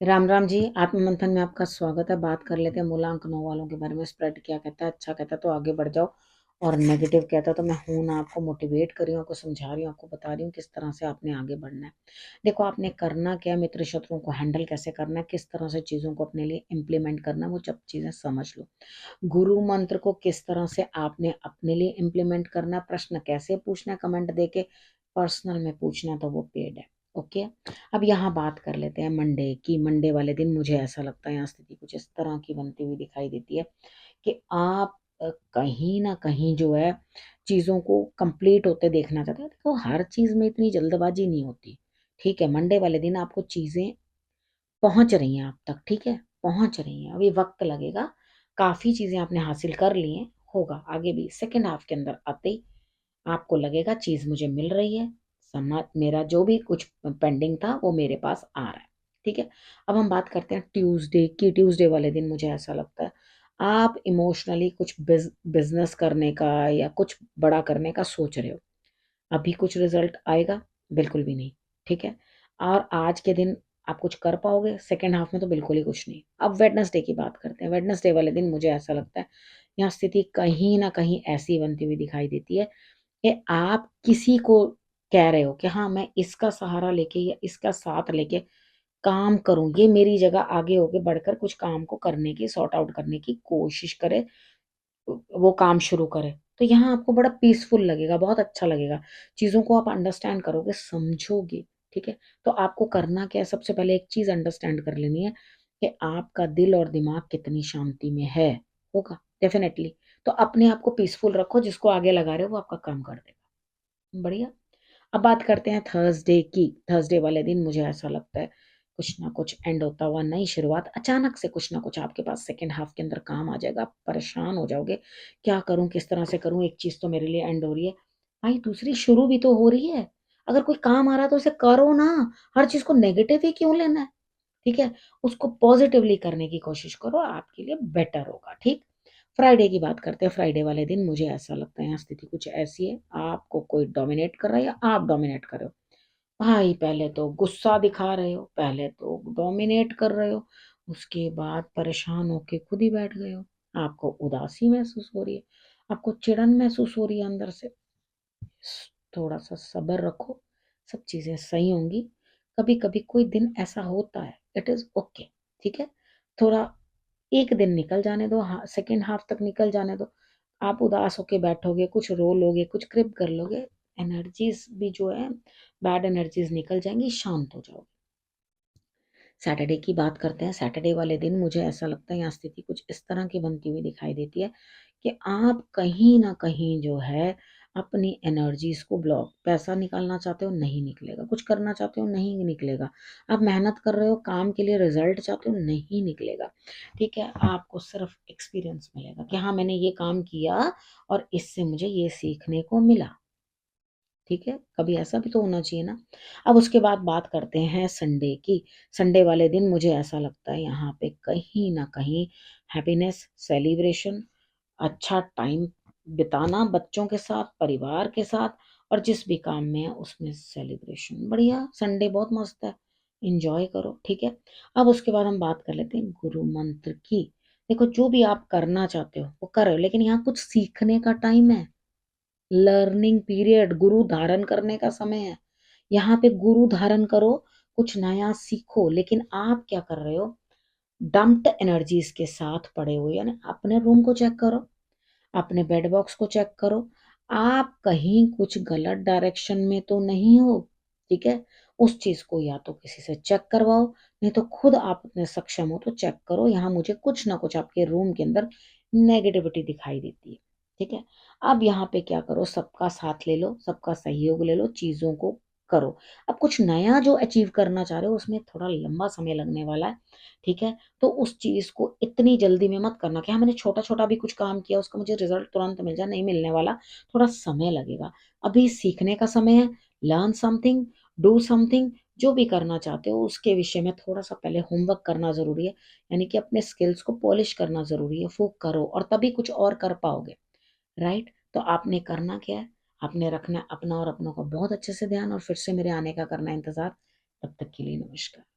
राम राम जी। आत्ममंथन में आपका स्वागत है। बात कर लेते हैं मूलांक 9 वालों के बारे में। स्प्रेड क्या कहता है? अच्छा कहता है तो आगे बढ़ जाओ, और नेगेटिव कहता है तो मैं हूं ना, आपको मोटिवेट कर रही हूँ, आपको समझा रही हूँ, आपको बता रही हूँ किस तरह से आपने आगे बढ़ना है। देखो, आपने करना क्या है, मित्र शत्रुओं को हैंडल कैसे करना है, किस तरह से चीजों को अपने लिए इम्प्लीमेंट करना है, वो जब चीजें समझ लो। गुरु मंत्र को किस तरह से आपने अपने लिए इम्प्लीमेंट करना है, प्रश्न कैसे पूछना है, कमेंट देके पर्सनल में पूछना, तो वो पेड है। ओके। अब यहाँ बात कर लेते हैं मंडे की। मंडे वाले दिन मुझे ऐसा लगता है यहाँ स्थिति कुछ इस तरह की बनती हुई दिखाई देती है कि आप कहीं ना कहीं जो है चीजों को कंप्लीट होते देखना चाहते हैं। देखो, हर चीज में इतनी जल्दबाजी नहीं होती। ठीक है, मंडे वाले दिन आपको चीजें पहुंच रही हैं आप तक। ठीक है, पहुंच रही हैं, अभी वक्त लगेगा। काफी चीजें आपने हासिल कर ली हैं, होगा आगे भी। सेकेंड हाफ के अंदर आते ही आपको लगेगा चीज मुझे मिल रही है, समाज मेरा जो भी कुछ पेंडिंग था वो मेरे पास आ रहा है। ठीक है। अब हम बात करते हैं ट्यूसडे की। ट्यूसडे वाले दिन मुझे ऐसा लगता है आप इमोशनली कुछ बिजनेस करने का या कुछ बड़ा करने का सोच रहे हो। अभी कुछ रिजल्ट आएगा? बिल्कुल भी नहीं। ठीक है। और आज के दिन आप कुछ कर पाओगे? सेकेंड हाफ में तो बिल्कुल ही कुछ नहीं। अब वेडनेसडे की बात करते हैं। वेडनेसडे वाले दिन मुझे ऐसा लगता है यहाँ स्थिति कहीं ना कहीं ऐसी बनती हुई दिखाई देती है कि आप किसी को कह रहे हो कि हाँ, मैं इसका सहारा लेके या इसका साथ लेके काम करूं, ये मेरी जगह आगे होके बढ़कर कुछ काम को करने की, सॉर्ट आउट करने की कोशिश करे, वो काम शुरू करे। तो यहाँ आपको बड़ा पीसफुल लगेगा, बहुत अच्छा लगेगा। चीजों को आप अंडरस्टैंड करोगे, समझोगे। ठीक है। तो आपको करना क्या है? सबसे पहले एक चीज अंडरस्टैंड कर लेनी है कि आपका दिल और दिमाग कितनी शांति में है। होगा डेफिनेटली। तो अपने आप को पीसफुल रखो, जिसको आगे लगा रहे हो वो आपका काम कर देगा। बढ़िया। अब बात करते हैं थर्सडे की। थर्सडे वाले दिन मुझे ऐसा लगता है कुछ ना कुछ एंड होता हुआ, नई शुरुआत, अचानक से कुछ ना कुछ आपके पास सेकेंड हाफ के अंदर काम आ जाएगा। आप परेशान हो जाओगे, क्या करूं, किस तरह से करूं, एक चीज तो मेरे लिए एंड हो रही है, भाई दूसरी शुरू भी तो हो रही है। अगर कोई काम आ रहा है तो उसे करो ना। हर चीज को नेगेटिव ही क्यों लेना है? ठीक है। उसको पॉजिटिवली करने की कोशिश करो, आपके लिए बेटर होगा। ठीक। फ्राइडे की बात करते हैं। फ्राइडे वाले दिन मुझे ऐसा लगता है यहाँ स्थिति कुछ ऐसी है, आपको कोई डोमिनेट कर रहा है या आप डोमिनेट कर रहे हो। भाई पहले तो गुस्सा दिखा रहे हो, पहले तो डोमिनेट कर रहे हो, उसके बाद परेशान होके खुद ही बैठ गए हो। आपको उदासी महसूस हो रही है, आपको चिड़न महसूस हो रही है अंदर से। थोड़ा सा सब्र रखो, सब चीजें सही होंगी। कभी कभी कोई दिन ऐसा होता है, इट इज ओके। ठीक है। थोड़ा एक दिन निकल जाने दो, हाँ, सेकेंड हाफ तक निकल जाने दो। आप उदास होके बैठोगे, कुछ रो लोगे, कुछ क्रिप कर लोगे, एनर्जीज भी जो है, बैड एनर्जीज निकल जाएंगी, शांत हो जाओगे। सैटरडे की बात करते हैं। सैटरडे वाले दिन मुझे ऐसा लगता है यहाँ स्थिति कुछ इस तरह की बनती हुई दिखाई देती है कि आप कहीं ना कहीं जो है अपनी एनर्जीज को ब्लॉक, पैसा निकालना चाहते हो नहीं निकलेगा, कुछ करना चाहते हो नहीं निकलेगा, आप मेहनत कर रहे हो काम के लिए, रिजल्ट चाहते हो नहीं निकलेगा। ठीक है। आपको सिर्फ एक्सपीरियंस मिलेगा कि हाँ, मैंने ये काम किया और इससे मुझे ये सीखने को मिला। ठीक है। कभी ऐसा भी तो होना चाहिए ना। अब उसके बाद बात करते हैं संडे की। संडे वाले दिन मुझे ऐसा लगता है यहाँ पे कहीं ना कहीं हैप्पीनेस, सेलिब्रेशन, अच्छा टाइम बिताना बच्चों के साथ, परिवार के साथ, और जिस भी काम में है उसमें सेलिब्रेशन। बढ़िया, संडे बहुत मस्त है, इंजॉय करो। ठीक है। अब उसके बाद हम बात कर लेते हैं गुरु मंत्र की। देखो, जो भी आप करना चाहते हो वो करो, लेकिन यहाँ कुछ सीखने का टाइम है, लर्निंग पीरियड, गुरु धारण करने का समय है। यहाँ पे गुरु धारण करो, कुछ नया सीखो, लेकिन आप क्या कर रहे हो? डम्प्ड एनर्जीज के साथ पड़े हुए, यानी अपने रूम को चेक करो, अपने बेड बॉक्स को चेक करो, आप कहीं कुछ गलत डायरेक्शन में तो नहीं हो। ठीक है। उस चीज को या तो किसी से चेक करवाओ, नहीं तो खुद आप अपने सक्षम हो तो चेक करो। यहाँ मुझे कुछ ना कुछ आपके रूम के अंदर नेगेटिविटी दिखाई देती है। ठीक है। अब यहाँ पे क्या करो, सबका साथ ले लो, सबका सहयोग ले लो, चीजों को करो। अब कुछ नया जो अचीव करना चाह रहे हो उसमें थोड़ा लंबा समय लगने वाला है। ठीक है। तो उस चीज को इतनी जल्दी में मत करना कि हाँ, मैंने छोटा छोटा भी कुछ काम किया उसका मुझे रिजल्ट तुरंत मिल जाए, नहीं मिलने वाला, थोड़ा समय लगेगा। अभी सीखने का समय है। Learn something, do something. जो भी करना चाहते हो उसके विषय में थोड़ा सा पहले होमवर्क करना जरूरी है, यानी कि अपने स्किल्स को पॉलिश करना जरूरी है, वो करो और तभी कुछ और कर पाओगे। राइट। तो आपने करना क्या है? आपने रखना है अपना और अपनों का बहुत अच्छे से ध्यान, और फिर से मेरे आने का करना है इंतजार। तब तक के लिए नमस्कार।